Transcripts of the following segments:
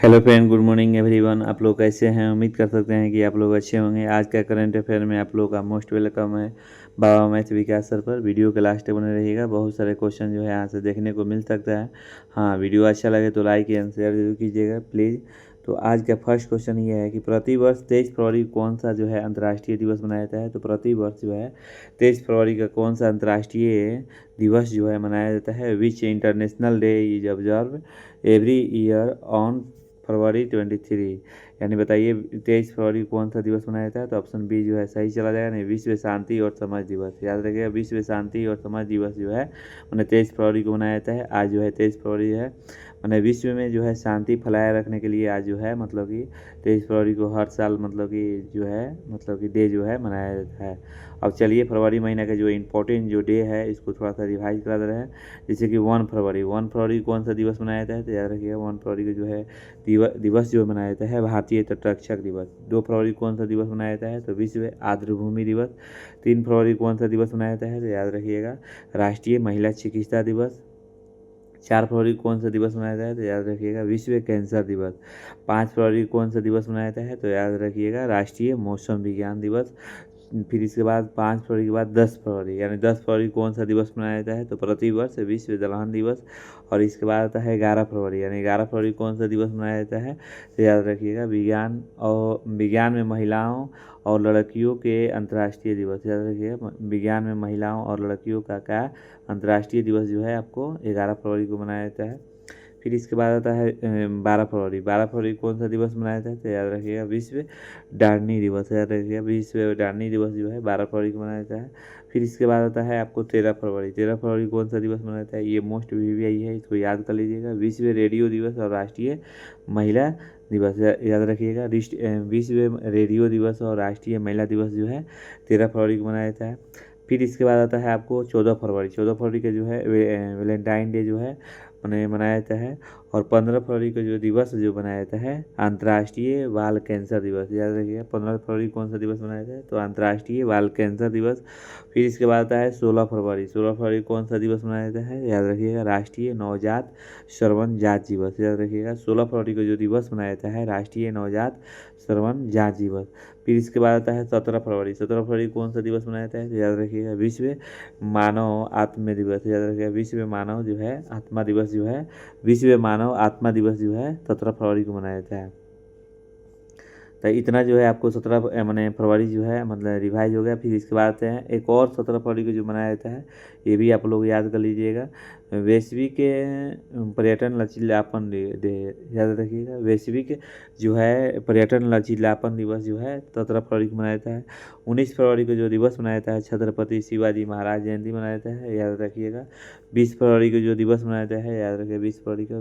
Hello friend, good morning everyone. आप लोग कैसे हैं? उम्मीद कर सकते हैं कि आप लोग अच्छे होंगे। आज का करंट अफेयर में आप लोग का मोस्ट वेलकम है बाबा मैथ विकास सर पर। वीडियो के लास्ट तक बने रहिएगा, बहुत सारे क्वेश्चन जो है यहाँ से देखने को मिल सकता है। हाँ, वीडियो अच्छा लगे तो लाइक एंड शेयर जरूर कीजिएगा प्लीज़। तो आज का फर्स्ट क्वेश्चन ये है कि प्रतिवर्ष 23 फरवरी कौन सा जो है अंतर्राष्ट्रीय दिवस मनाया जाता है। तो प्रतिवर्ष जो है 23 फरवरी का कौन सा अंतर्राष्ट्रीय दिवस जो है मनाया जाता है। विच international day is observe every year on फरवरी 23। यानी बताइए 23 फरवरी कौन सा दिवस मनाया जाता है। तो ऑप्शन बी जो है सही चला जाएगा। नहीं, विश्व शांति और समाज दिवस। याद रखिएगा, विश्व शांति और समाज दिवस जो है मैंने 23 फरवरी को मनाया जाता है। आज जो है 23 फरवरी है, मैंने विश्व में जो है शांति फैलाए रखने के लिए आज जो है मतलब कि 23 फरवरी को हर साल मतलब कि जो है मतलब कि डे जो है मनाया जाता है। अब चलिए फरवरी महीने का जो इम्पोर्टेंट जो डे है इसको थोड़ा सा रिवाइज करा दे रहे हैं। जैसे कि 1 फरवरी कौन सा दिवस मनाया जाता है। तो याद रखिएगा 1 फरवरी को जो है दिवस जो मनाया जाता है भारतीय तटरक्षक दिवस। 2 फरवरी कौन सा दिवस मनाया जाता है। तो विश्व आर्द्रभूमि दिवस। 3 फरवरी कौन सा दिवस मनाया जाता है। तो याद रखिएगा राष्ट्रीय महिला चिकित्सा दिवस। 4 फरवरी कौन सा दिवस मनाया जाता है। तो याद रखिएगा विश्व कैंसर दिवस। 5 फरवरी कौन सा दिवस मनाया जाता है। तो याद रखिएगा राष्ट्रीय मौसम विज्ञान दिवस। फिर इसके बाद 5 फरवरी के बाद 10 फरवरी, यानी 10 फरवरी कौन सा दिवस मनाया जाता है। तो प्रतिवर्ष विश्व दलहन दिवस। और इसके बाद आता है 11 फरवरी, यानी 11 फरवरी कौन सा दिवस मनाया जाता है। तो याद रखिएगा विज्ञान में महिलाओं और लड़कियों के अंतर्राष्ट्रीय दिवस। याद रखिएगा विज्ञान में महिलाओं और लड़कियों का क्या अंतर्राष्ट्रीय दिवस जो है आपको 11 फरवरी को मनाया जाता है। फिर इसके बाद आता है 12 फरवरी। 12 फरवरी कौन सा दिवस मनाया जाता है। तो याद रखिएगा विश्व डांडी दिवस। याद रखिएगा विश्व डांडी दिवस जो है 12 फरवरी को मनाया जाता है। फिर इसके बाद आता है आपको 13 फरवरी। 13 फरवरी कौन सा दिवस मनाया जाता है। ये मोस्ट वीवीआई है, इसको याद कर लीजिएगा। विश्व रेडियो दिवस और राष्ट्रीय महिला दिवस। याद रखिएगा विश्व रेडियो दिवस और राष्ट्रीय महिला दिवस जो है 13 फरवरी को मनाया जाता है। फिर इसके बाद आता है आपको 14 फरवरी। 14 फरवरी का जो है वैलेंटाइन डे जो है मनाया जाता है। और 15 फरवरी को जो दिवस जो मनाया जाता है अंतर्राष्ट्रीय बाल कैंसर दिवस। याद रखिएगा 15 फरवरी कौन सा दिवस मनाया जाता है। तो अंतर्राष्ट्रीय बाल कैंसर दिवस। फिर इसके बाद आता है 16 फरवरी। 16 फरवरी कौन सा दिवस मनाया जाता है। याद रखिएगा राष्ट्रीय नवजात श्रवण जांच दिवस। याद रखिएगा 16 फरवरी को जो दिवस मनाया जाता है राष्ट्रीय नवजात श्रवण जांच दिवस। फिर इसके बाद आता है 17 फरवरी। 17 फरवरी कौन सा दिवस मनाया जाता है। तो याद रखिएगा विश्व मानव आत्म दिवस। याद रखिएगा विश्व मानव जो है आत्मा दिवस जो है विश्व मानव आत्मा दिवस जो है 17 फरवरी को मनाया जाता है। तो इतना जो है आपको 17 मैंने फरवरी जो है मतलब रिवाइज हो गया। फिर इसके बाद आते हैं एक और 17 फरवरी को जो मनाया जाता है, ये भी आप लोग याद कर लीजिएगा। वैश्विक पर्यटन लचीलापन डे। याद रखिएगा वैश्विक जो है पर्यटन लचीलापन दिवस जो है 17 फरवरी को मनाया जाता है। 19 फरवरी को जो दिवस मनाया जाता है छत्रपति शिवाजी महाराज जयंती मनाया जाता है। याद रखिएगा 20 फरवरी को जो दिवस मनाया जाता है, याद रखिएगा 20 फरवरी का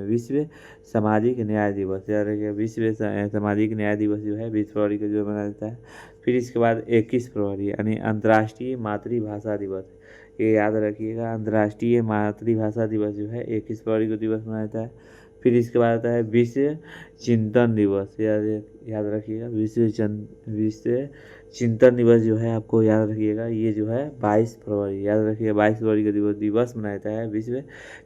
विश्व सामाजिक न्याय दिवस। याद रखिएगा विश्व सामाजिक न्याय दिवस जो है 20 फरवरी को जो मनाया जाता है। फिर इसके बाद 21 फरवरी यानी अंतर्राष्ट्रीय मातृभाषा दिवस। ये याद रखिएगा अंतर्राष्ट्रीय मातृभाषा दिवस जो है 21 फरवरी को दिवस मनाया जाता है। फिर इसके बाद आता है विश्व चिंतन दिवस। याद रखिएगा विश्व चिंतन दिवस जो है आपको याद रखिएगा ये जो है 22 फरवरी। याद रखिएगा 22 फरवरी का दिवस मनाया जाता है विश्व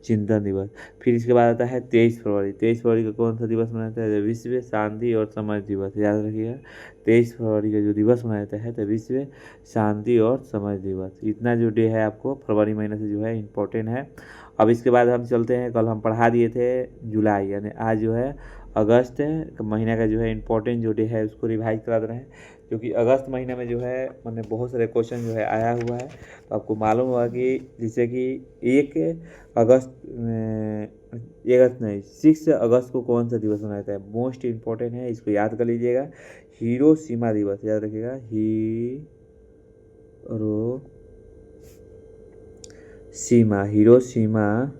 चिंतन दिवस। फिर इसके बाद आता है 23 फरवरी। 23 फरवरी का कौन सा दिवस मनाया जाता है। विश्व शांति और समझ दिवस। याद रखिएगा 23 फरवरी का जो दिवस मनाया जाता है तो विश्व शांति और समझ दिवस। इतना जो डे है आपको फरवरी महीने से जो है इम्पोर्टेंट है। अब इसके बाद हम चलते हैं, कल हम पढ़ा दिए थे जुलाई, यानी आज जो है अगस्त महीने का जो है इम्पोर्टेंट जो डे है उसको रिवाइज करा दे रहे हैं। क्योंकि अगस्त महीने में जो है मैंने बहुत सारे क्वेश्चन जो है आया हुआ है, तो आपको मालूम होगा कि जैसे कि 1 अगस्त 1 अगस्त नहीं 6 अगस्त को कौन सा दिवस मनाया जाता है। मोस्ट इम्पोर्टेंट है, इसको याद कर लीजिएगा। हिरोशिमा दिवस। याद रखिएगा हिरोशिमा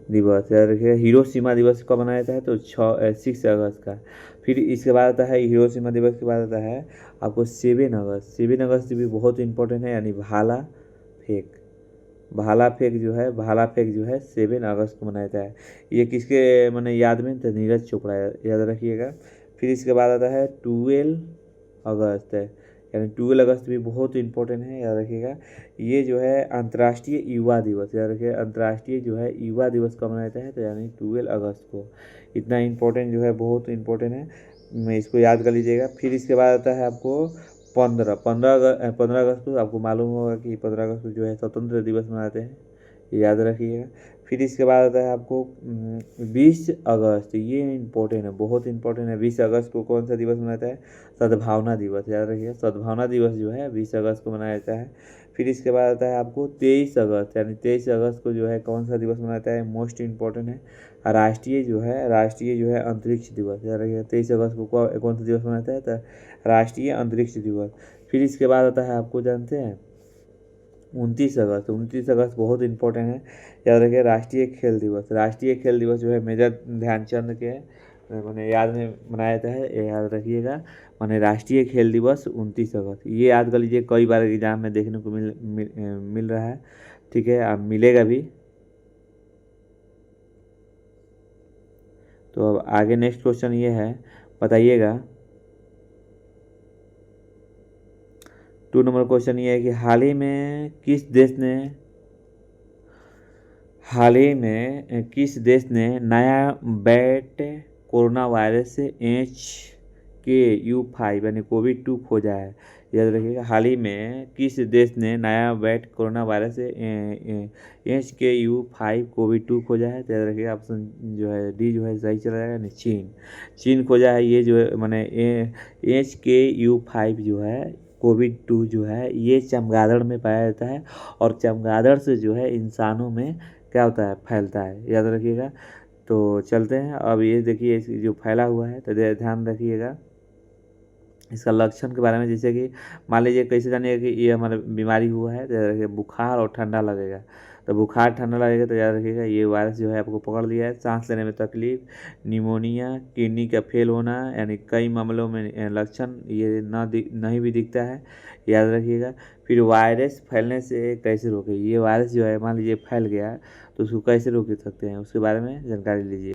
दिवस। याद रखिएगा हिरोशिमा दिवस कब मनाया जाता है। तो 6 अगस्त का। फिर इसके बाद आता है हिरोशिमा दिवस के बाद आता है आपको 7 अगस्त। 7 अगस्त भी बहुत इंपॉर्टेंट है, यानी भाला फेंक। भाला फेंक जो है 7 अगस्त को मनाया जाता है। ये किसके मैंने याद में तो नीरज चोपड़ा। याद रखिएगा। फिर इसके बाद आता है 12 अगस्त है, यानी 12 अगस्त भी बहुत इंपॉर्टेंट है, याद रखिएगा। ये जो है अंतर्राष्ट्रीय युवा दिवस, याद रखिए अंतर्राष्ट्रीय जो है युवा दिवस कब मनाया जाता है, तो यानी 12 अगस्त को। इतना इंपॉर्टेंट जो है, बहुत इंपॉर्टेंट है, मैं इसको याद कर लीजिएगा। फिर इसके बाद आता है आपको 15 अगस्त को। आपको मालूम होगा कि 15 अगस्त को जो है स्वतंत्र दिवस मनाते हैं, याद रखिएगा। फिर इसके बाद आता है आपको 20 अगस्त, ये इम्पोर्टेंट है, बहुत इंपॉर्टेंट है। 20 अगस्त को कौन सा दिवस मनाता है, सद्भावना दिवस, याद रखिएगा। सद्भावना दिवस जो है 20 अगस्त को मनाया जाता है। फिर इसके बाद आता है आपको 23 अगस्त, यानी 23 अगस्त को जो है कौन सा दिवस मनाता है, मोस्ट इंपॉर्टेंट है, राष्ट्रीय जो है अंतरिक्ष दिवस, याद रखिएगा। 23 अगस्त को कौन सा दिवस मनाता है, तो राष्ट्रीय अंतरिक्ष दिवस। फिर इसके बाद आता है, आपको जानते हैं 29 अगस्त बहुत इंपॉर्टेंट है, याद रखिए, राष्ट्रीय खेल दिवस जो है मेजर ध्यानचंद के मैंने याद में मनाया जाता है, ये याद रखिएगा। मैंने राष्ट्रीय खेल दिवस 29 अगस्त, ये याद कर लीजिए, कई बार एग्जाम में देखने को मिल रहा है, ठीक है, अब मिलेगा भी। तो अब आगे नेक्स्ट क्वेश्चन ये है, बताइएगा 2 नंबर क्वेश्चन ये है कि हाल ही में किस देश ने नया बैट कोरोना वायरस HKU5 यानी कोविड-2 खोजा है, याद रखिएगा। हाल ही में किस देश ने नया बैट कोरोना वायरस HKU5 कोविड-2 खोजा है, तो याद रखिएगा ऑप्शन जो है डी जो है सही चला जाएगा, नहीं, चीन खोजा है। ये जो है मैंने HKU5 जो है कोविड-2 जो है ये चमगादड़ में पाया जाता है, और चमगादड़ से जो है इंसानों में क्या होता है, फैलता है, याद रखिएगा। तो चलते हैं, अब ये देखिए जो फैला हुआ है, तो ध्यान रखिएगा इसका लक्षण के बारे में। जैसे कि मान लीजिए कैसे जानिएगा कि ये हमारा बीमारी हुआ है, तो याद रखिए बुखार और ठंडा लगेगा, तो बुखार ठंडा लगेगा तो याद रखिएगा ये वायरस जो है आपको पकड़ लिया है। सांस लेने में तकलीफ, निमोनिया, किडनी का फेल होना, यानी कई मामलों में लक्षण ये नहीं भी दिखता है, याद रखिएगा। फिर वायरस फैलने से कैसे रोके, ये वायरस जो है मान लीजिए फैल गया तो उसको कैसे रोक सकते हैं, उसके बारे में जानकारी लीजिए।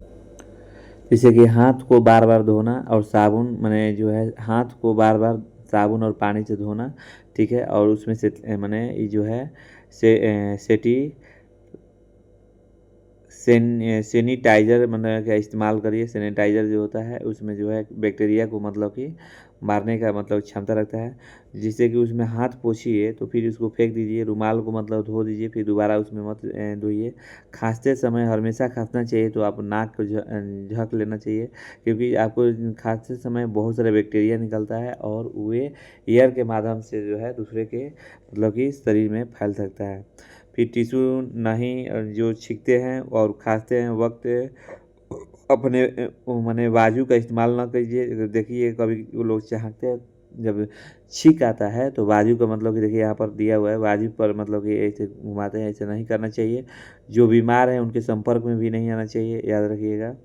जैसे कि हाथ को बार बार धोना और साबुन मैंने जो है हाथ को बार बार साबुन और पानी से धोना, ठीक है, और उसमें से मैंने ये जो है सैनिटाइज़र मतलब का इस्तेमाल करिए। सैनिटाइज़र जो होता है उसमें जो है बैक्टीरिया को मतलब कि मारने का मतलब क्षमता रखता है, जिससे कि उसमें हाथ पोंछिए तो फिर उसको फेंक दीजिए, रुमाल को मतलब धो दीजिए, फिर दोबारा उसमें मत धोइए। खांसते समय हमेशा खांसना चाहिए तो आप नाक को झक लेना चाहिए, क्योंकि आपको खांसते समय बहुत सारा बैक्टीरिया निकलता है और वे एयर के माध्यम से जो है दूसरे के मतलब कि शरीर में फैल सकता है। फिर टिश्यू नहीं जो छींकते हैं और खांसते हैं वक्त अपने माने बाजू का इस्तेमाल ना कीजिए। देखिए कभी वो लोग चाहते हैं जब छींक आता है तो बाजू का मतलब कि देखिए यहाँ पर दिया हुआ है, बाजू पर मतलब कि ऐसे घुमाते हैं, ऐसे नहीं करना चाहिए। जो बीमार हैं उनके संपर्क में भी नहीं आना चाहिए, याद रखिएगा।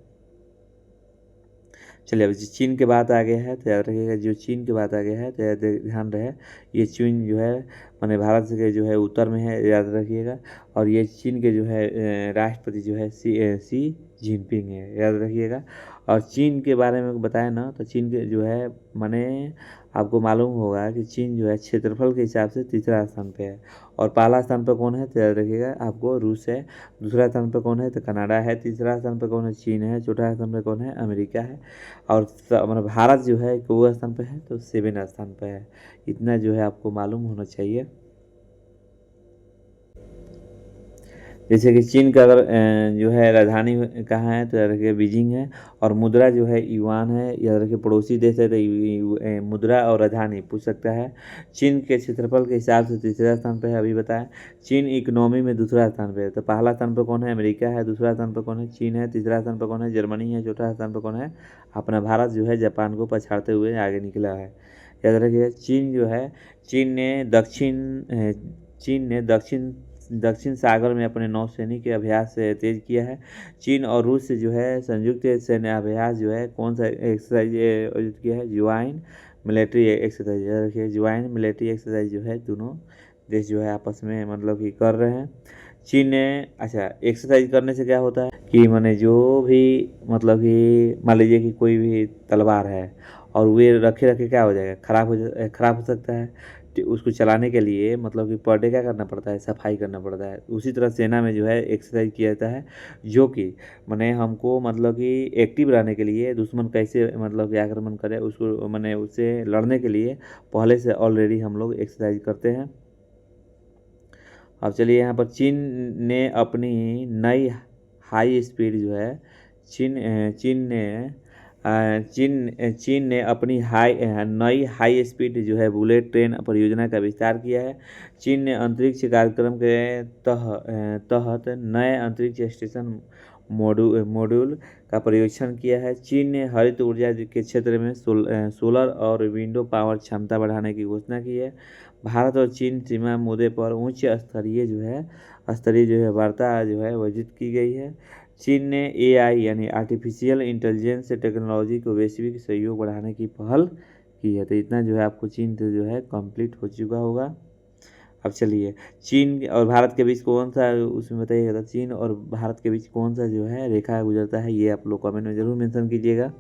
चलिए अब चीन के बात आ गया है तो याद रखिएगा, जो चीन की बात आ गया है तो ध्यान रहे, ये चीन जो है माने भारत के जो है उत्तर में है, याद रखिएगा। और ये चीन के जो है राष्ट्रपति जो है सी जिनपिंग है, याद रखिएगा। और चीन के बारे में बताया ना, तो चीन के जो है माने आपको मालूम होगा कि चीन जो है क्षेत्रफल के हिसाब से तीसरा स्थान पे है, और पहला स्थान पर कौन है तो याद रखिएगा आपको रूस है। दूसरा स्थान पर कौन है तो कनाडा है। तीसरा स्थान पर कौन है, चीन है। चौथा स्थान पर कौन है, अमेरिका है। और मतलब भारत जो है वो स्थान पर है तो 7 स्थान पर है। इतना जो है आपको मालूम होना चाहिए। जैसे कि चीन का अगर जो है राजधानी कहाँ है तो याद रखिए बीजिंग है, और मुद्रा जो है युआन है, याद रखिए। पड़ोसी देश है तो मुद्रा और राजधानी पूछ सकता है। चीन के क्षेत्रफल के हिसाब से तीसरा स्थान पर है, अभी बताएं। चीन इकोनॉमी में दूसरा स्थान पर है, तो पहला स्थान पर कौन है, अमेरिका है। दूसरा स्थान पर कौन है, चीन है। तीसरा स्थान पर कौन है, जर्मनी है। चौथा स्थान पर कौन है, अपना भारत जो है जापान को पछाड़ते हुए आगे निकला है, याद रखिए। चीन ने दक्षिण सागर में अपने नौसैनिक के अभ्यास से तेज किया है। चीन और रूस से जो है संयुक्त सैन्य अभ्यास जो है कौन सा एक्सरसाइज आयोजित किया है, ज्वाइंट मिलिट्री एक्सरसाइज, याद रखिए। ज्वाइंट मिलिट्री एक्सरसाइज जो है दोनों देश जो है आपस में मतलब कि कर रहे हैं। चीन ने अच्छा एक्सरसाइज करने से क्या होता है कि माने जो भी मतलब कि मान लीजिए कि कोई भी तलवार है और वे रखे रखे क्या हो जाएगा, ख़राब हो सकता है। तो उसको चलाने के लिए मतलब कि पर डे क्या करना पड़ता है, सफाई करना पड़ता है। उसी तरह सेना में जो है एक्सरसाइज किया जाता है, जो कि मैंने हमको मतलब कि एक्टिव रहने के लिए, दुश्मन कैसे मतलब कि आक्रमण करे उसको मैंने उससे लड़ने के लिए पहले से ऑलरेडी हम लोग एक्सरसाइज करते हैं। अब चलिए यहाँ पर चीन ने अपनी नई हाई स्पीड जो है चीन चीन ने अपनी नई हाई स्पीड जो है बुलेट ट्रेन परियोजना का विस्तार किया है। चीन ने अंतरिक्ष कार्यक्रम के तहत नए अंतरिक्ष स्टेशन मॉड्यूल का परीक्षण किया है। चीन ने हरित ऊर्जा के क्षेत्र में सोलर और विंडो पावर क्षमता बढ़ाने की घोषणा की है। भारत और चीन सीमा मुद्दे पर उच्च स्तरीय जो है वार्ता जो है आयोजित की गई है। चीन ने एआई यानी आर्टिफिशियल इंटेलिजेंस टेक्नोलॉजी को वैश्विक सहयोग बढ़ाने की पहल की है। तो इतना जो है आपको चीन से जो है कंप्लीट हो चुका होगा। अब चलिए चीन और भारत के बीच कौन सा उसमें बताइएगा, तो चीन और भारत के बीच कौन सा जो है रेखा गुजरता है, ये आप लोग कमेंट में जरूर मेंशन कीजिएगा।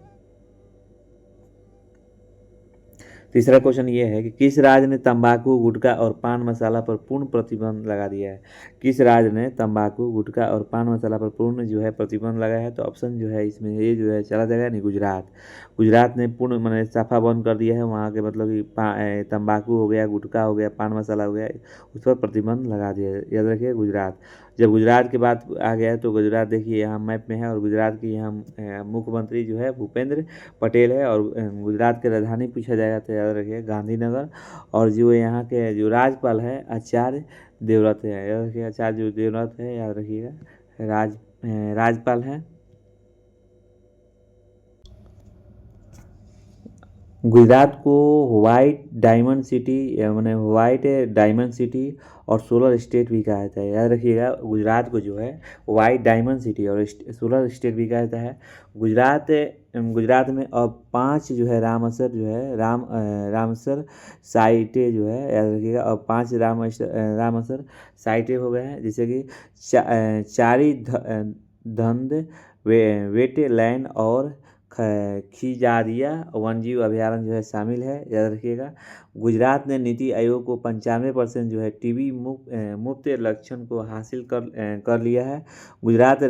तीसरा क्वेश्चन ये है कि किस राज्य ने तंबाकू, गुटखा और पान मसाला पर पूर्ण प्रतिबंध लगा दिया है। किस राज्य ने तंबाकू, गुटखा और पान मसाला पर पूर्ण जो है प्रतिबंध लगाया है। तो ऑप्शन जो है इसमें ये जो है चला जाएगा नहीं, गुजरात ने पूर्ण मैंने साफा बंद कर दिया है। वहाँ के मतलब कि तंबाकू हो गया, गुटखा हो गया, पान मसाला हो गया, उस पर प्रतिबंध लगा दिया है। याद रखिए गुजरात। जब गुजरात की बात आ गया है तो गुजरात देखिए यहाँ मैप में है, और गुजरात की यहाँ मुख्यमंत्री जो है भूपेंद्र पटेल है। और गुजरात की राजधानी पूछा जाएगा तो याद रखिए गांधीनगर। और जो यहाँ के जो राज्यपाल है आचार्य देवव्रत है, याद रखिए आचार्य देवव्रत है, याद रखिएगा राज्यपाल है। गुजरात को वाइट डायमंड सिटी मैंने वाइट डायमंड सिटी और सोलर स्टेट भी कहा जाता है। याद रखिएगा गुजरात को जो है वाइट डायमंड सिटी और सोलर स्टेट भी कहा जाता है। गुजरात में अब 5 जो है रामसर साइटें जो है, याद रखिएगा अब 5 रामसर साइटें हो गए हैं, जैसे कि चारी धंध वेटलैंड और खिजारिया वन्यजीव अभयारण्य जो है शामिल है। याद रखिएगा गुजरात ने नीति आयोग को 95% जो है टीबी मुक्त लक्षण को हासिल कर लिया है। गुजरात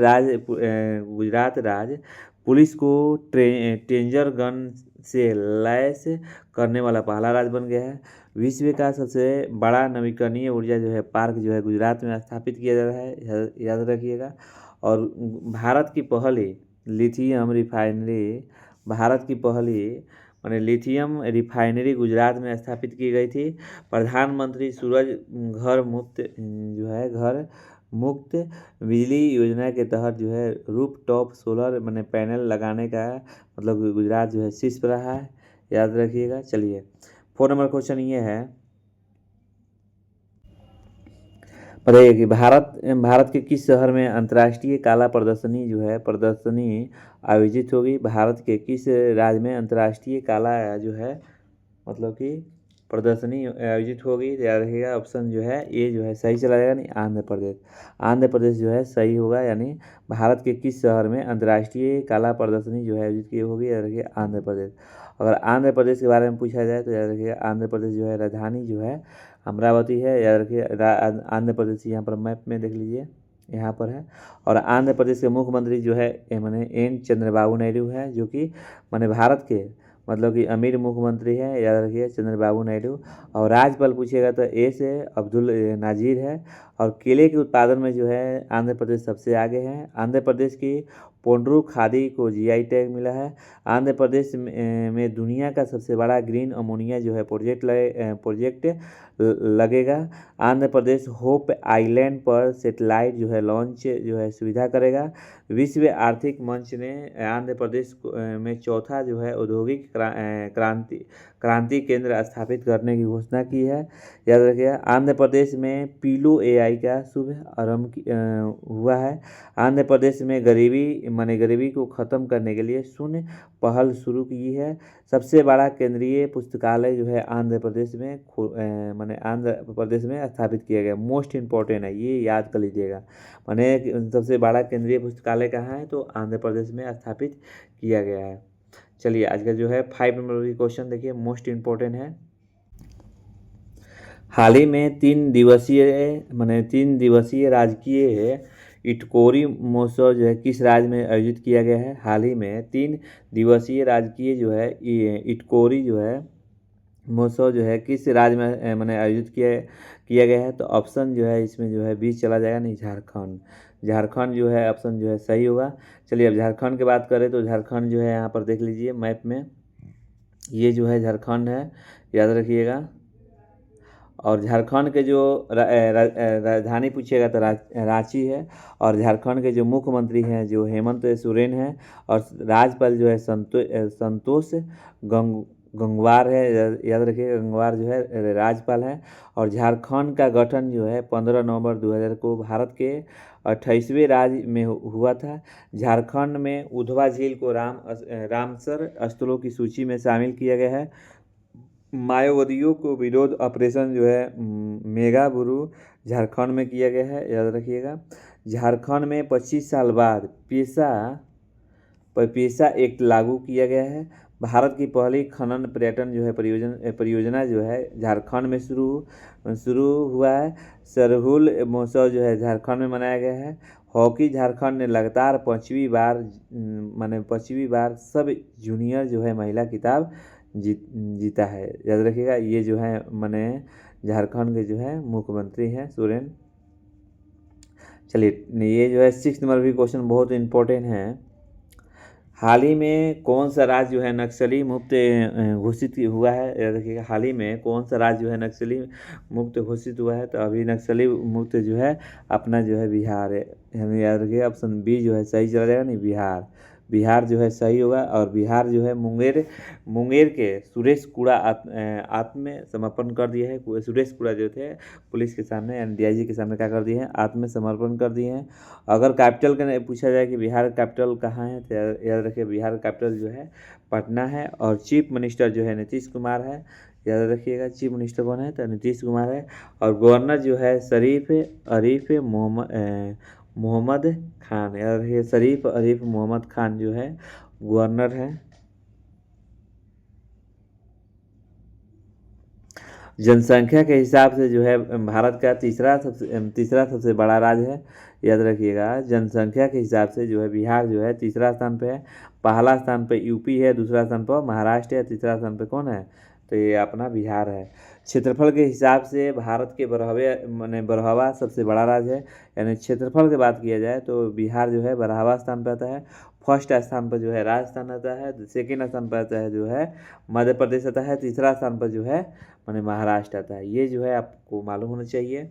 राज्य पुलिस को टेंजर गन से लैस करने वाला पहला राज्य बन गया है। विश्व का सबसे बड़ा नवीकरणीय ऊर्जा जो है पार्क जो है गुजरात में स्थापित किया जा रहा है, याद रखिएगा। और भारत की पहली माने लिथियम रिफाइनरी गुजरात में स्थापित की गई थी। प्रधानमंत्री सूरज घर मुक्त बिजली योजना के तहत जो है रूफ टॉप सोलर मैंने पैनल लगाने का मतलब गुजरात जो है शीर्ष पर रहा है, याद रखिएगा। चलिए 4 नंबर क्वेश्चन ये है, बताइए कि भारत के किस शहर में अंतर्राष्ट्रीय कला प्रदर्शनी आयोजित होगी। भारत के किस राज्य में अंतर्राष्ट्रीय कला जो है मतलब कि प्रदर्शनी आयोजित होगी। याद रखिएगा ऑप्शन जो है ये जो है सही चला जाएगा, नहीं आंध्र प्रदेश जो है सही होगा। यानी भारत के किस शहर में अंतर्राष्ट्रीय कला प्रदर्शनी जो है आयोजित की होगी, याद रखिए आंध्र प्रदेश। अगर आंध्र प्रदेश के बारे में पूछा जाए तो याद रखिए आंध्र प्रदेश जो है राजधानी जो है अमरावती है। याद रखिए आंध्र प्रदेश यहाँ पर मैप में देख लीजिए यहाँ पर है। और आंध्र प्रदेश के मुख्यमंत्री जो है मैंने एन चंद्रबाबू नायडू है, जो कि मैंने भारत के मतलब कि अमीर मुख्यमंत्री है, याद रखिए चंद्रबाबू नायडू। और राज्यपाल पूछिएगा तो ए से अब्दुल नाजीर है। और केले के उत्पादन में जो है आंध्र प्रदेश सबसे आगे है। आंध्र प्रदेश की पोंड्रू खादी को जीआई टैग मिला है। आंध्र प्रदेश में दुनिया का सबसे बड़ा ग्रीन अमोनिया जो है प्रोजेक्ट लगेगा। आंध्र प्रदेश होप आइलैंड पर सेटेलाइट जो है लॉन्च जो है सुविधा करेगा। विश्व आर्थिक मंच ने आंध्र प्रदेश में चौथा जो है औद्योगिक क्रांति केंद्र स्थापित करने की घोषणा की है। याद रखिएगा आंध्र प्रदेश में पीलो एआई का शुभ आरंभ हुआ है। आंध्र प्रदेश में गरीबी को ख़त्म करने के लिए शून्य पहल शुरू की है। सबसे बड़ा केंद्रीय पुस्तकालय जो है आंध्र प्रदेश में स्थापित किया गया। मोस्ट इम्पॉर्टेंट है, ये याद कर लीजिएगा। सबसे बड़ा केंद्रीय पुस्तकालय कहाँ है, तो आंध्र प्रदेश में स्थापित किया गया है। चलिए आज का जो है 5 नंबर की क्वेश्चन देखिए, मोस्ट इम्पोर्टेंट है। हाल ही में 3 दिवसीय राजकीय इटकोरी महोत्सव जो है किस राज्य में आयोजित किया गया है? हाल ही में 3 दिवसीय राजकीय जो है इटकोरी जो है महोत्सव जो है किस राज्य में मैंने आयोजित किया गया है? तो ऑप्शन जो है इसमें जो है बी चला जाएगा, नहीं, झारखंड। झारखंड जो है ऑप्शन जो है सही होगा। चलिए अब झारखंड की बात करें तो झारखंड जो है यहाँ पर देख लीजिए मैप में, ये जो है झारखंड है, याद रखिएगा। और झारखंड के जो राजधानी पूछिएगा तो रांची है। और झारखंड के जो मुख्यमंत्री हैं जो हेमंत सोरेन हैं। और राज्यपाल जो है संतोष गंगवार है, याद रखिए, गंगवार जो है राज्यपाल है। और झारखंड का गठन जो है 15 नवंबर 2000 को भारत के 28वें राज्य में हुआ था। झारखंड में उधवा झील को रामसर स्थलों की सूची में शामिल किया गया है। माओवादियों को विरोध ऑपरेशन जो है मेगा बुरू झारखंड में किया गया है, याद रखिएगा। झारखंड में 25 साल बाद पेशा एक्ट लागू किया गया है। भारत की पहली खनन पर्यटन जो है परियोजना जो है झारखंड में शुरू हुआ है। सरहुल महोत्सव जो है झारखंड में मनाया गया है। हॉकी झारखंड ने लगातार पाँचवीं बार सब जूनियर जो है महिला खिताब जीता है, याद रखिएगा। ये जो है झारखंड के जो है मुख्यमंत्री हैं सोरेन। चलिए ये जो है 6 नंबर भी क्वेश्चन बहुत इम्पोर्टेंट है। हाल ही में कौन सा राज्य जो है नक्सली मुक्त घोषित हुआ है? याद रखिएगा, हाल ही में कौन सा राज्य जो है नक्सली मुक्त घोषित हुआ है? तो अभी नक्सली मुक्त जो है अपना जो है बिहार है, याद रखिएगा। ऑप्शन बी जो है सही चला जाएगा, नहीं, बिहार जो है सही होगा। और बिहार जो है मुंगेर के सुरेश कुड़ा आत्मसमर्पण कर दिए है। सुरेश कुड़ा जो थे पुलिस के सामने यानी डीआईजी के सामने क्या कर दिए हैं? आत्मसमर्पण कर दिए हैं। अगर कैपिटल का पूछा जाए कि बिहार कैपिटल कहाँ है तो याद रखिए बिहार कैपिटल जो है पटना है। और चीफ मिनिस्टर जो है नीतीश कुमार है, याद रखिएगा। चीफ मिनिस्टर कौन है? तो नीतीश कुमार है। और गवर्नर जो है शरीफ अरीफ मोहम्मद खान, याद रखिए, शरीफ अरीफ मोहम्मद खान जो है गवर्नर है। जनसंख्या के हिसाब से जो है भारत का तीसरा सबसे बड़ा राज्य है, याद रखिएगा। जनसंख्या के हिसाब से जो है बिहार जो है तीसरा स्थान पे है। पहला स्थान पे यूपी है, दूसरा स्थान पर महाराष्ट्र है, तीसरा स्थान पे कौन है? तो ये अपना बिहार है। क्षेत्रफल के हिसाब से भारत के बरहवा सबसे बड़ा राज्य है, यानी क्षेत्रफल की बात किया जाए तो बिहार जो है बरहवा स्थान पर आता है। फर्स्ट स्थान पर जो है राजस्थान आता है। सेकेंड स्थान पर आता है जो है मध्य प्रदेश आता है। तीसरा स्थान पर जो है महाराष्ट्र आता है। ये जो है आपको मालूम होना चाहिए।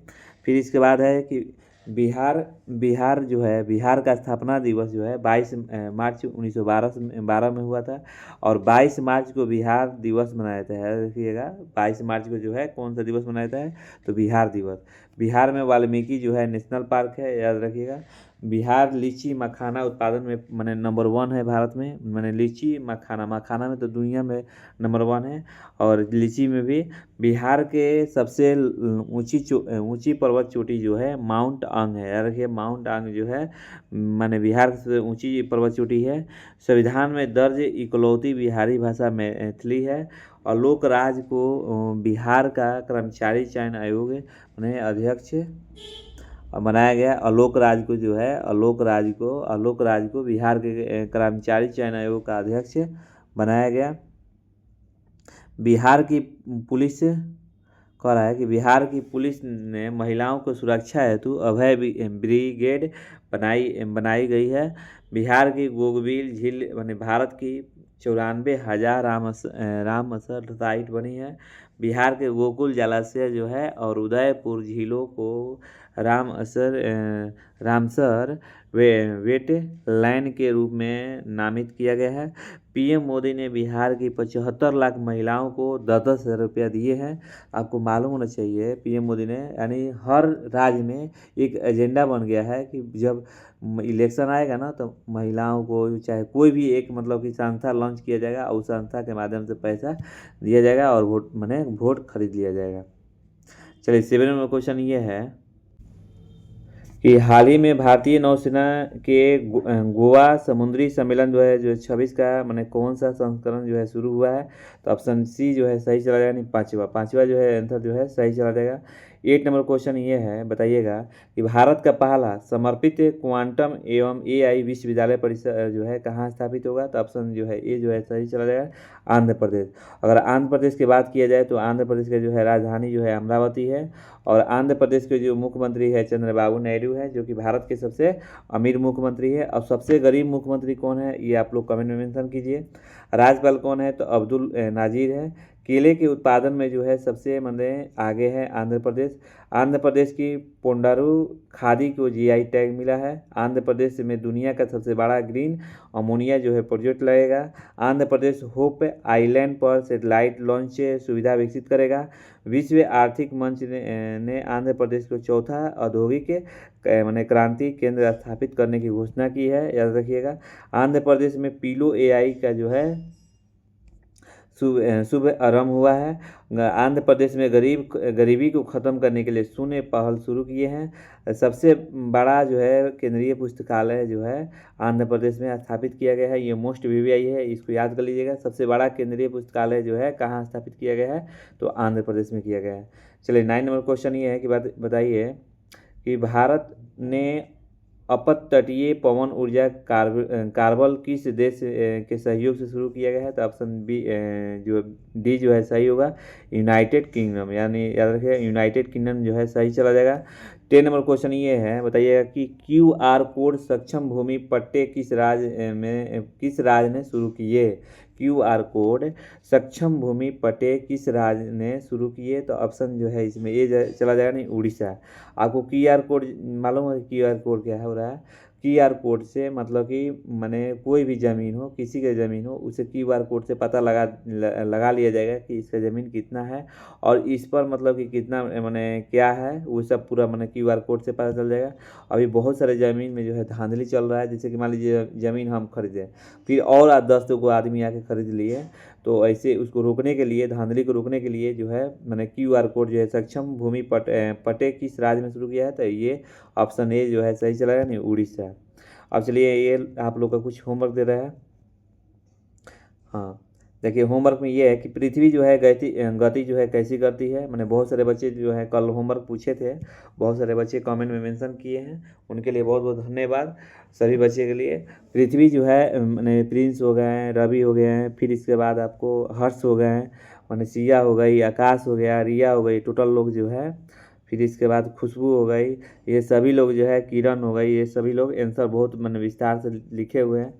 फिर इसके बाद है कि बिहार जो है, बिहार का स्थापना दिवस जो है 22 मार्च 1912 में हुआ था। और 22 मार्च को बिहार दिवस मनाया जाता है, देखिएगा। 22 मार्च को जो है कौन सा दिवस मनाया जाता है? तो बिहार दिवस। बिहार में वाल्मीकि जो है नेशनल पार्क है, याद रखिएगा। बिहार लीची मखाना उत्पादन में नंबर 1 है भारत में। लीची मखाना में तो दुनिया में नंबर 1 है। और लीची में भी बिहार के सबसे ऊंची पर्वत चोटी जो है माउंट आंग है, याद रखिए। माउंट आंग जो है बिहार से ऊंची पर्वत चोटी है। संविधान में दर्ज इकलौती बिहारी भाषा मैथिली है। और लोक राज को बिहार का कर्मचारी चयन आयोग अध्यक्ष बनाया गया। आलोक राज को बिहार के कर्मचारी चयन आयोग का अध्यक्ष बनाया गया। बिहार की पुलिस कह रहा है कि बिहार की पुलिस ने महिलाओं को सुरक्षा हेतु अभय ब्रिगेड बनाई गई है। बिहार की गोगबिल झील भारत की 94,000 रामसर साइट बनी है। बिहार के गोकुल जलाशय जो है और उदयपुर झीलों को रामसर वेटलैंड के रूप में नामित किया गया है। पीएम मोदी ने बिहार की 75 लाख महिलाओं को 10-10 हज़ार रुपया दिए हैं। आपको मालूम होना चाहिए पीएम मोदी ने, यानी हर राज्य में एक एजेंडा बन गया है कि जब इलेक्शन आएगा ना तो महिलाओं को चाहे कोई भी एक कि संस्था लॉन्च किया जाएगा और उस संस्था के माध्यम से पैसा दिया जाएगा और वोट खरीद लिया जाएगा। चलिए 7 नंबर क्वेश्चन ये है, कि हाल ही में भारतीय नौसेना के गोवा समुद्री सम्मेलन जो है जो 26 का मैंने कौन सा संस्करण जो है शुरू हुआ है। तो ऑप्शन सी जो है सही चला जाएगा, नहीं पाँचवा जो है आंसर जो है सही चला जाएगा। 8 नंबर क्वेश्चन ये है, बताइएगा कि भारत का पहला समर्पित क्वांटम एवं एआई विश्वविद्यालय परिसर जो है कहाँ स्थापित होगा। तो ऑप्शन जो है ये जो है सही चला जाएगा, आंध्र प्रदेश। अगर आंध्र प्रदेश की बात किया जाए तो आंध्र प्रदेश का जो है राजधानी जो है अमरावती है, और आंध्र प्रदेश के जो मुख्यमंत्री है चंद्रबाबू नायडू है, जो कि भारत के सबसे अमीर मुख्यमंत्री है। और सबसे गरीब मुख्यमंत्री कौन है ये आप लोग कमेंट में मेंशन कीजिए। राज्यपाल कौन है, तो अब्दुल नाजीर है। केले के उत्पादन में जो है सबसे मतलब आगे है आंध्र प्रदेश। आंध्र प्रदेश की पोंडारू खादी को जीआई टैग मिला है। आंध्र प्रदेश में दुनिया का सबसे बड़ा ग्रीन अमोनिया जो है प्रोजेक्ट लगेगा। आंध्र प्रदेश होप आइलैंड पर सैटेलाइट लॉन्च सुविधा विकसित करेगा। विश्व आर्थिक मंच ने आंध्र प्रदेश को चौथा औद्योगिक माने क्रांति केंद्र स्थापित करने की घोषणा की है, याद रखिएगा। आंध्र प्रदेश में पीलो एआई का जो है शुभ आरंभ हुआ है। आंध्र प्रदेश में गरीबी को ख़त्म करने के लिए शून्य पहल शुरू किए हैं। सबसे बड़ा जो है केंद्रीय पुस्तकालय जो है आंध्र प्रदेश में स्थापित किया गया है। ये मोस्ट वीवीआई है, इसको याद कर लीजिएगा। सबसे बड़ा केंद्रीय पुस्तकालय जो है कहाँ स्थापित किया गया है, तो आंध्र प्रदेश में किया गया है। चलिए 9 नंबर क्वेश्चन ये है कि बताइए कि भारत ने अपतटीय पवन ऊर्जा कार्बल किस देश के सहयोग से शुरू किया गया है। तो ऑप्शन बी जो डी जो है सही होगा, यूनाइटेड किंगडम, यानी याद रखिएगा यूनाइटेड किंगडम जो है सही चला जाएगा। 10 नंबर क्वेश्चन ये है, बताइएगा कि QR कोड सक्षम भूमि पट्टे किस राज्य ने शुरू किए। QR कोड सक्षम भूमि पट्टे किस राज्य ने शुरू किए। तो ऑप्शन जो है इसमें ये चला जाएगा, नहीं उड़ीसा। आपको QR कोड मालूम है, QR कोड क्या हो रहा है। QR कोड से मतलब कि माने कोई भी ज़मीन हो, किसी की ज़मीन हो, उसे QR कोड से पता लगा लिया जाएगा कि इसका ज़मीन कितना है और इस पर मतलब कि कितना माने क्या है, वो सब पूरा माने QR कोड से पता चल जाएगा। अभी बहुत सारे ज़मीन में जो है धांधली चल रहा है, जैसे कि मान लीजिए ज़मीन हम खरीदें, फिर और 10 को आदमी आके खरीद लिए, तो ऐसे उसको रोकने के लिए, धांधली को रोकने के लिए जो है मैंने QR कोड जो है सक्षम भूमि पट्टे किस राज्य में शुरू किया है। तो ये ऑप्शन ए जो है सही चला, नहीं उड़ीसा। अब चलिए ये आप लोग का कुछ होमवर्क दे रहा है। हाँ देखिए, होमवर्क में ये है कि पृथ्वी जो है गति जो है कैसी करती है। मैंने बहुत सारे बच्चे जो है कल होमवर्क पूछे थे, बहुत सारे बच्चे कमेंट में मेंशन किए हैं, उनके लिए बहुत बहुत धन्यवाद सभी बच्चे के लिए। पृथ्वी जो है मैंने प्रिंस हो गए हैं, रवि हो गए हैं, फिर इसके बाद आपको हर्ष हो गए हैं, मैंने सिया हो गई, आकाश हो गया, रिया हो गई, टोटल लोग जो है। फिर इसके बाद खुशबू हो गई, ये सभी लोग जो है, किरण हो गई, ये सभी लोग आंसर बहुत मैंने विस्तार से लिखे हुए हैं।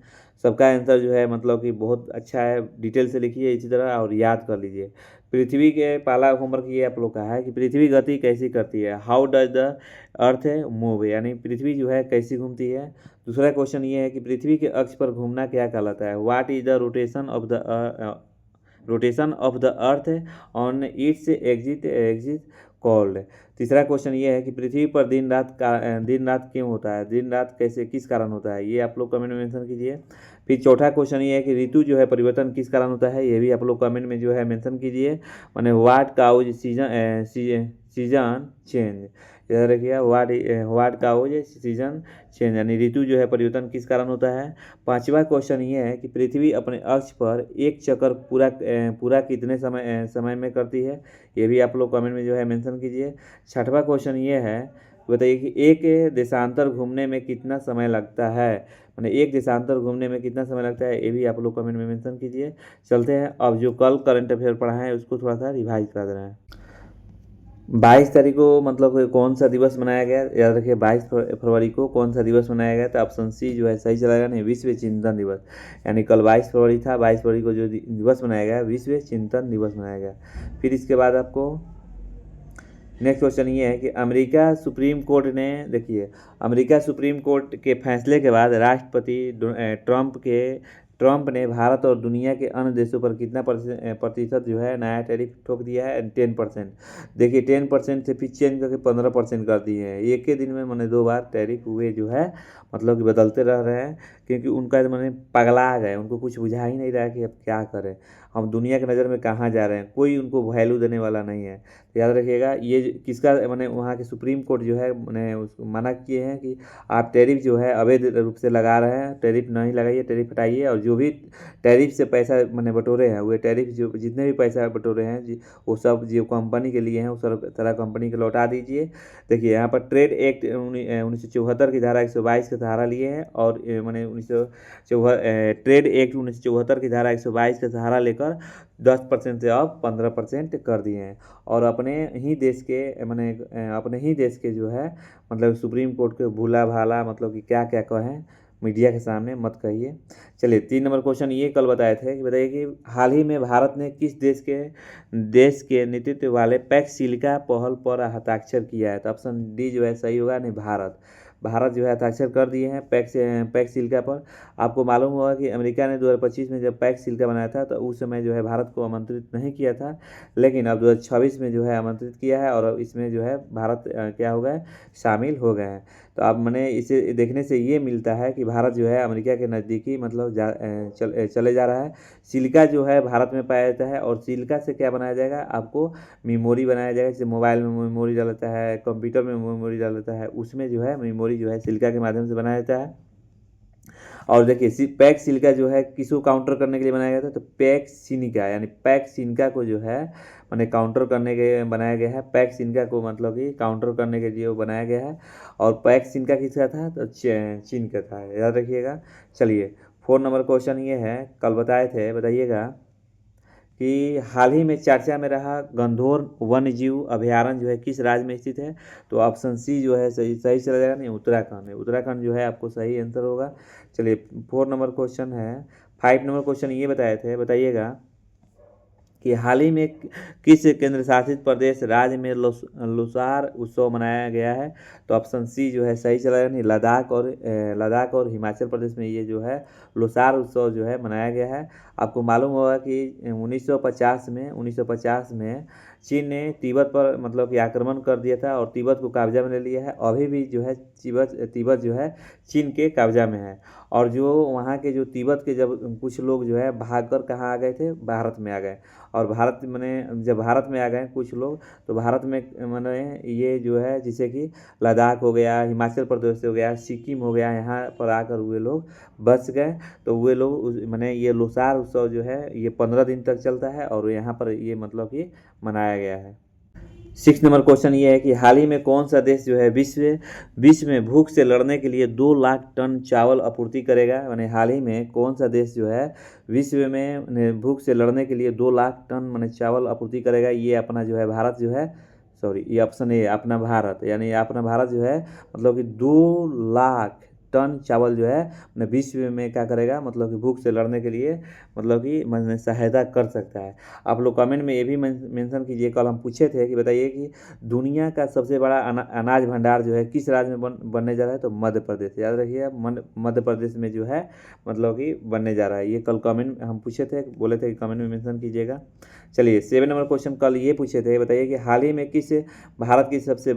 सबका आंसर जो है मतलब कि बहुत अच्छा है, डिटेल से लिखिए इसी तरह और याद कर लीजिए। पृथ्वी के पहला होमवर्क ये आप लोग का है कि पृथ्वी गति कैसी करती है, how does the earth move, यानी पृथ्वी जो है कैसी घूमती है। दूसरा क्वेश्चन ये है कि पृथ्वी के अक्ष पर घूमना क्या कहलाता है, what is the rotation of the earth on it's exit called. तीसरा क्वेश्चन ये है कि पृथ्वी पर दिन रात क्यों होता है, दिन रात कैसे किस कारण होता है, ये आप लोग कमेंट में मेंशन कीजिए। फिर चौथा क्वेश्चन ये है कि ऋतु जो है परिवर्तन किस कारण होता है, ये भी आप लोग कमेंट में जो है मेंशन कीजिए। माने व्हाट काउज सीजन चेंज, याद रखिएगा, व्हाट काउज सीजन चेंज, यानी ऋतु जो है परिवर्तन किस कारण होता है। पांचवा क्वेश्चन ये है कि पृथ्वी अपने अक्ष पर एक चक्कर पूरा कितने समय में करती है, ये भी आप लोग कमेंट में जो है मेंशन कीजिए। छठवां क्वेश्चन ये है, बताइए कि एक देशांतर घूमने में कितना समय लगता है, माने एक देशांतर घूमने में कितना समय लगता है, ये भी आप लोग कमेंट में मेंशन कीजिए। चलते हैं अब जो कल करंट अफेयर पढ़ा है उसको थोड़ा सा रिवाइज कर दे रहे हैं। 22 तारीख को मतलब कौन सा दिवस मनाया गया, याद रखिए 22 फरवरी को कौन सा दिवस मनाया गया। तो ऑप्शन सी जो है सही चलेगा, नहीं विश्व चिंतन दिवस, यानी कल 22 फरवरी था, 22 फरवरी को जो दिवस मनाया गया विश्व चिंतन दिवस मनाया गया। फिर इसके बाद आपको नेक्स्ट क्वेश्चन ये है कि अमेरिका सुप्रीम कोर्ट ने, देखिए अमेरिका सुप्रीम कोर्ट के फैसले के बाद राष्ट्रपति ट्रंप ने भारत और दुनिया के अन्य देशों पर कितना प्रतिशत जो है नया टैरिफ ठोक दिया है, 10%। देखिए 10% से फिर चेंज करके 15% कर दिए हैं। एक ही दिन में मैंने 2 बार टैरिफ हुए जो है मतलब कि बदलते रह रहे हैं, क्योंकि उनका मैंने पगला गए, उनको कुछ बुझा ही नहीं रहा कि अब क्या करें, हम दुनिया की नज़र में कहाँ जा रहे हैं, कोई उनको वैल्यू देने वाला नहीं है। याद रखिएगा। ये किसका मैंने वहाँ के सुप्रीम कोर्ट जो है मैंने उसको मना किए हैं कि आप टैरिफ जो है अवैध रूप से लगा रहे हैं, टैरिफ नहीं लगाइए, टैरिफ हटाइए। और जो भी टैरिफ से पैसा मैंने बटोरे हैं, वो टैरिफ जो जितने भी पैसा बटोरे हैं वो सब जो कंपनी के लिए हैं, उस तरह कंपनी को लौटा दीजिए। देखिए यहाँ पर ट्रेड एक्ट 1974 की धारा 122 का सहारा लिए हैं, और मैंने ट्रेड एक्ट 1974 की धारा 122 का सहारा लेकर 10% से अब 15% कर दिए हैं। और अपने ही देश के जो है मतलब सुप्रीम कोर्ट के भूला भाला मतलब कि क्या क्या कहें मीडिया के सामने मत कहिए। चलिए 3 नंबर क्वेश्चन ये कल बताए थे कि बताइए कि हाल ही में भारत ने किस देश के नेतृत्व वाले पैक्स सिलिका पहल पर हस्ताक्षर किया है? तो ऑप्शन डी जो है सही होगा, नहीं भारत जो है हस्ताक्षर कर दिए हैं पैक्स सिलिका पर। आपको मालूम होगा कि अमेरिका ने 2025 में जब पैक्स सिलिका बनाया था तो उस समय जो है भारत को आमंत्रित नहीं किया था, लेकिन अब 2026 में जो है आमंत्रित किया है, और इसमें जो है भारत क्या हो गए, शामिल हो गए हैं। तो अब मैंने इसे देखने से ये मिलता है कि भारत जो है अमेरिका के नज़दीकी मतलब चले जा रहा है। सिलिका जो है भारत में पाया जाता है, और सिलिका से क्या बनाया जाएगा, आपको मेमोरी बनाया जाएगा। जैसे मोबाइल में मेमोरी डालता है, कंप्यूटर में मेमोरी डालता है, उसमें जो है मेमोरी जो है सिलिका के माध्यम से बनाया जाता है। और देखिए पैक्स सिलिका जो है किसको काउंटर करने के लिए बनाया गया था, तो पैक्स सिलिका यानी पैक्स सिलिका को जो है मैंने काउंटर करने के बनाया गया है। पैक्स सिलिका को मतलब कि काउंटर करने के लिए वो बनाया गया है। और पैक्स सिलिका किसका था, तो चीन का था, याद रखिएगा। चलिए 4 नंबर क्वेश्चन ये है, कल बताए थे, बताइएगा कि हाल ही में चर्चा में रहा गंधौर वन्यजीव अभयारण्य जो है किस राज्य में स्थित है? तो ऑप्शन सी जो है सही चला जाएगा, नहीं उत्तराखंड है। उत्तराखंड जो है आपको सही आंसर होगा। चलिए 4 नंबर क्वेश्चन है। 5 नंबर क्वेश्चन ये बताए थे, बताइएगा कि हाल ही में किस केंद्र शासित प्रदेश राज्य में लोसार उत्सव मनाया गया है? तो ऑप्शन सी जो है सही चला गया, नहीं लद्दाख और हिमाचल प्रदेश में ये जो है लोसार उत्सव जो है मनाया गया है। आपको मालूम होगा कि 1950 में चीन ने तिब्बत पर मतलब कि आक्रमण कर दिया था, और तिब्बत को कब्जा में ले लिया है। अभी भी जो है तिब्बत जो है चीन के कब्जा में है। और जो वहाँ के जो तिब्बत के जब कुछ लोग जो है भागकर कहाँ आ गए थे, भारत में आ गए। और भारत में जब भारत में आ गए कुछ लोग, तो भारत में मैंने ये जो है जैसे कि लद्दाख हो गया, हिमाचल प्रदेश हो गया, सिक्किम हो गया, यहाँ पर आकर वे लोग बस गए। तो वे लोग मैंने ये लोसार उत्सव जो है ये 15 दिन तक चलता है, और यहाँ पर ये मतलब कि मनाया गया है। 6 नंबर क्वेश्चन ये है कि हाल ही में कौन सा देश जो है विश्व में भूख से लड़ने के लिए 2 लाख टन चावल आपूर्ति करेगा? माने हाल ही में कौन सा देश जो है विश्व में भूख से लड़ने के लिए 2 लाख टन माने चावल आपूर्ति करेगा? ये अपना जो है भारत जो है, सॉरी ये ऑप्शन ए अपना भारत, यानी अपना भारत जो है मतलब कि 2 लाख टन चावल जो है अपने विश्व में क्या करेगा, मतलब कि भूख से लड़ने के लिए मतलब कि सहायता कर सकता है। आप लोग कमेंट में ये भी मेंशन कीजिए, कल हम पूछे थे कि बताइए कि दुनिया का सबसे बड़ा अनाज भंडार जो है किस राज्य में बनने जा रहा है? तो मध्य प्रदेश, याद रखिए मध्य प्रदेश में जो है मतलब कि बनने जा रहा है। ये कल कमेंट हम पूछे थे, बोले थे कि कमेंट में मेंशन कीजिएगा। चलिए 7 नंबर क्वेश्चन कल ये पूछे थे, बताइए कि हाल ही में भारत की सबसे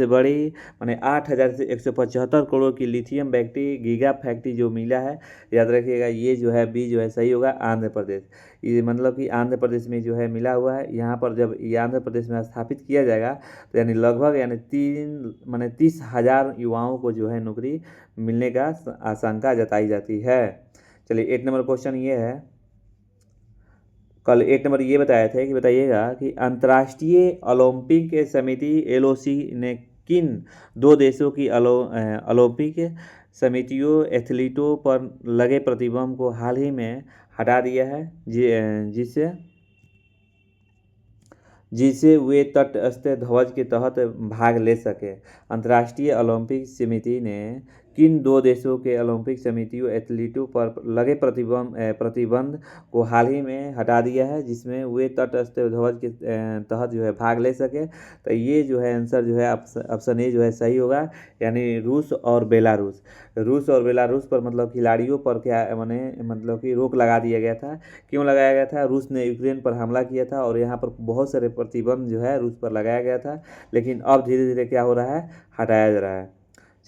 बड़ी माने 8,000 से 175 करोड़ की लिथियम बैटरी गीगा फैक्ट्री जो मिला है? याद रखिएगा ये जो है बी जो है सही होगा, आंध्र प्रदेश। ये मतलब कि आंध्र प्रदेश में जो है मिला हुआ है। यहाँ पर जब ये आंध्र प्रदेश में स्थापित किया जाएगा तो यानी लगभग यानी 30,000 युवाओं को जो है नौकरी मिलने का आशंका जताई जाती है। चलिए 8 नंबर क्वेश्चन ये है, कल 8 नंबर ये बताया था कि बताइएगा कि अंतर्राष्ट्रीय ओलंपिक समिति एलओसी ने किन 2 देशों की ओलंपिक समितियों एथलीटों पर लगे प्रतिबंध को हाल ही में हटा दिया है, जिससे वे तटस्थ ध्वज के तहत भाग ले सके? अंतर्राष्ट्रीय ओलंपिक समिति ने किन 2 देशों के ओलंपिक समितियों एथलीटों पर लगे प्रतिबंध को हाल ही में हटा दिया है, जिसमें वे तटस्थ ध्वज के तहत जो है भाग ले सके? तो ये जो है आंसर जो है ऑप्शन ए जो है सही होगा, यानी रूस और बेलारूस पर मतलब खिलाड़ियों पर क्या मैंने मतलब कि रोक लगा दिया गया था। क्यों लगाया गया था? रूस ने यूक्रेन पर हमला किया था, और यहाँ पर बहुत सारे प्रतिबंध जो है रूस पर लगाया गया था, लेकिन अब धीरे धीरे क्या हो रहा है, हटाया जा रहा है।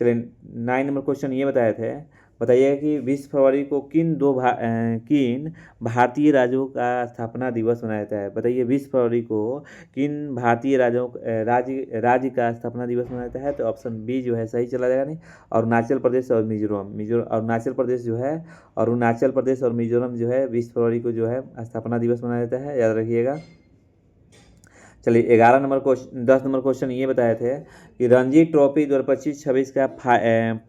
चलिए 9 नंबर क्वेश्चन ये बताए थे, बताइएगा कि 20 फरवरी को किन भारतीय राज्यों का स्थापना दिवस मनाया जाता है। बताइए 20 फरवरी को किन भारतीय राज्य का स्थापना दिवस मनाया जाता है। तो ऑप्शन बी जो है सही चला जाएगा नहीं, अरुणाचल प्रदेश और मिजोरम अरुणाचल प्रदेश जो है, अरुणाचल प्रदेश और मिजोरम जो है 20 फरवरी को जो है स्थापना दिवस मनाया जाता है, याद रखिएगा। चलिए 11 नंबर क्वेश्चन 10 नंबर क्वेश्चन ये बताए थे कि रणजी ट्रॉफी 2025-26 का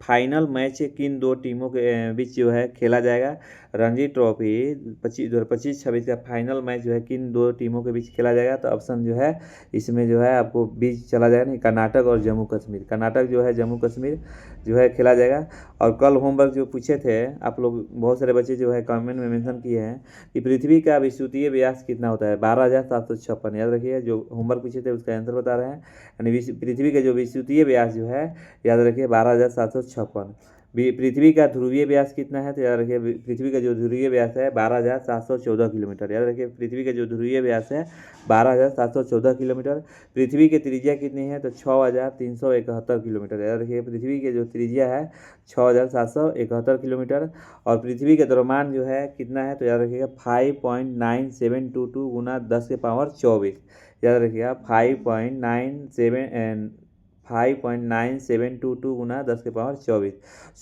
फाइनल मैच किन दो टीमों के बीच जो है खेला जाएगा। रणजी ट्रॉफी 2025-26 का फाइनल मैच जो है किन दो टीमों के बीच खेला जाएगा। तो ऑप्शन जो है इसमें जो है आपको बीच चला जाएगा नहीं, कर्नाटक और जम्मू कश्मीर। कर्नाटक जो है जम्मू कश्मीर जो है खेला जाएगा। और कल होमवर्क जो पूछे थे आप लोग, बहुत सारे बच्चे जो है कमेंट में मेंशन किए हैं कि पृथ्वी का विषुवतीय व्यास कितना होता है। 12,756। याद रखिए, जो होमवर्क पूछे थे उसका आंसर बता रहे हैं। यानी पृथ्वी का जो विषुवतीय व्यास जो है, याद रखिए 12,756। पृथ्वी का ध्रुवीय व्यास कितना है। तो याद रखिए पृथ्वी का जो ध्रुवीय व्यास है 12,714 किलोमीटर। याद रखिए पृथ्वी का जो ध्रुवीय व्यास है 12,714 किलोमीटर। पृथ्वी की त्रिज्या कितनी है। तो 6,371 किलोमीटर। याद रखिए पृथ्वी की जो त्रिज्या है 6,771 किलोमीटर। और पृथ्वी का द्रव्यमान जो है कितना है। तो याद रखिएगा 5.9722 गुना 10 के पावर 24। याद रखिएगा 5.9722 गुना 10 के पावर 24।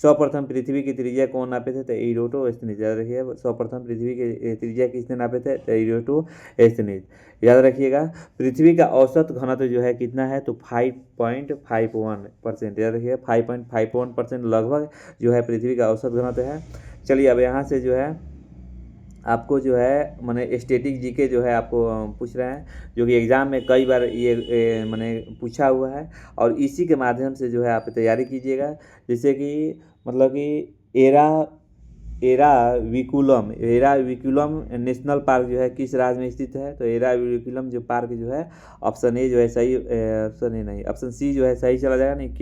सर्वप्रथम पृथ्वी की त्रिज्या कौन नापे थे। तो इरोटोस्थनीज। याद रखिए सर्वप्रथम पृथ्वी की त्रिज्या किसने नापे थे। तो इरोटोस्थनीज। याद रखिएगा पृथ्वी का औसत घनत्व जो है कितना है। तो 5.51%। याद रखिएगा 5.51% लगभग जो है पृथ्वी का औसत घनत्व है। चलिए अब यहाँ से जो है आपको जो है मैंने स्टैटिक जीके जो है आपको पूछ रहे हैं, जो कि एग्ज़ाम में कई बार ये मैंने पूछा हुआ है। और इसी के माध्यम से जो है आप तैयारी कीजिएगा। जैसे कि मतलब कि एराविकुलम नेशनल पार्क जो है किस राज्य में स्थित है। तो एराविकुलम जो पार्क जो है ऑप्शन ए जो है सही, ऑप्शन ए नहीं, ऑप्शन सी जो है सही चला जाएगा नहीं,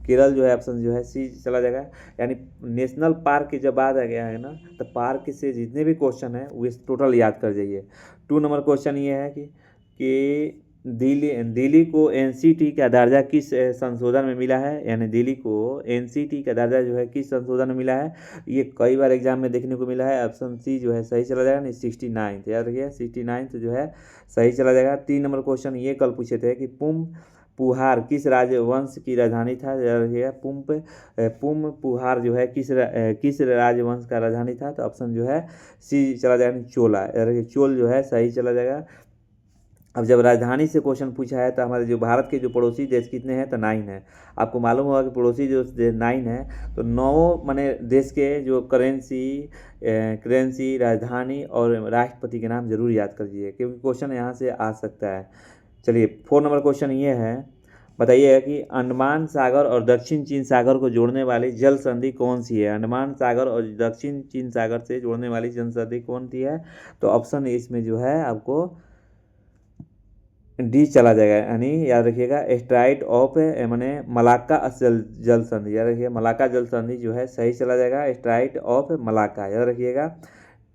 केरल जो है ऑप्शन जो है सी चला जाएगा। यानी नेशनल पार्क की जब बात आ गया है ना, तो पार्क से जितने भी क्वेश्चन है वो टोटल याद कर जाइए। 2 नंबर क्वेश्चन ये है कि दिल्ली को एनसीटी का दर्जा किस संशोधन में मिला है। यानी दिल्ली को एनसीटी का दर्जा जो है किस संशोधन में मिला है। ये कई बार एग्जाम में देखने को मिला है। ऑप्शन सी जो है सही चला जाएगा नहीं, 69। याद रखिए 69 जो है सही चला जाएगा। 3 नंबर क्वेश्चन ये कल पूछे थे कि पुहार किस राजवंश की राजधानी था। याद रखिएगा पुहार जो है किस राजवंश का राजधानी था। तो ऑप्शन जो है सी चला जाएगा चोला। याद रखिए चोल जो है सही चला जाएगा। अब जब राजधानी से क्वेश्चन पूछा है तो हमारे जो भारत के जो पड़ोसी देश कितने हैं। तो 9 है। आपको मालूम होगा कि पड़ोसी जो 9 है, तो 9 माने देश के जो करेंसी राजधानी और राष्ट्रपति के नाम जरूर याद कर लीजिए, क्योंकि क्वेश्चन यहाँ से आ सकता है। चलिए 4 नंबर क्वेश्चन ये है, बताइएगा कि अंडमान सागर और दक्षिण चीन सागर को जोड़ने वाली जल संधि कौन सी है। अंडमान सागर और दक्षिण चीन सागर से जोड़ने वाली जल संधि कौन सी है। तो ऑप्शन इसमें जो है आपको डी चला जाएगा। यानी याद रखिएगा स्ट्राइट ऑफ मैंने मलाक्का जल संधि। याद रखिएगा मलाक्का जल संधि जो है सही चला जाएगा, स्ट्राइट ऑफ मलाक्का। याद रखिएगा।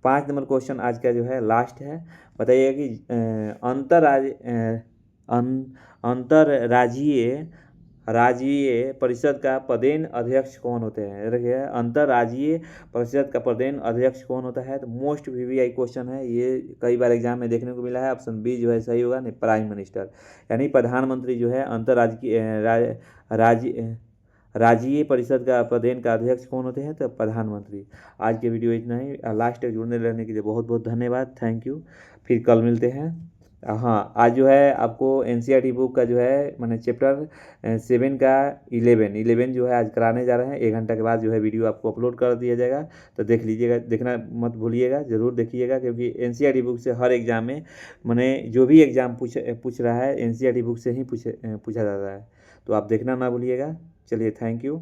5 नंबर क्वेश्चन आज का जो है लास्ट है। बताइएगा कि अंतर्राज्यीय परिषद का पदेन अध्यक्ष कौन होते हैं। देखिए अंतर्राज्यीय परिषद का पदेन अध्यक्ष कौन होता है। तो मोस्ट वीवीआई क्वेश्चन है ये, कई बार एग्जाम में देखने को मिला है। ऑप्शन बी जो है सही होगा नहीं, प्राइम मिनिस्टर। यानी प्रधानमंत्री जो है राज्यीय परिषद का पदेन का अध्यक्ष कौन होते हैं। तो प्रधानमंत्री। आज के वीडियो इतना ही। लास्ट तक जुड़ने रहने के लिए बहुत बहुत धन्यवाद, थैंक यू। फिर कल मिलते हैं। हाँ आज जो है आपको एनसीईआरटी बुक का जो है मैंने चैप्टर 7 का 11 जो है आज कराने जा रहे हैं। 1 घंटा के बाद जो है वीडियो आपको अपलोड कर दिया जाएगा, तो देख लीजिएगा, देखना मत भूलिएगा, ज़रूर देखिएगा। क्योंकि एनसीईआरटी बुक से हर एग्जाम में मैंने जो भी एग्जाम पूछ रहा है एनसीईआरटी बुक से ही पूछा जाता है, तो आप देखना ना भूलिएगा। चलिए थैंक यू।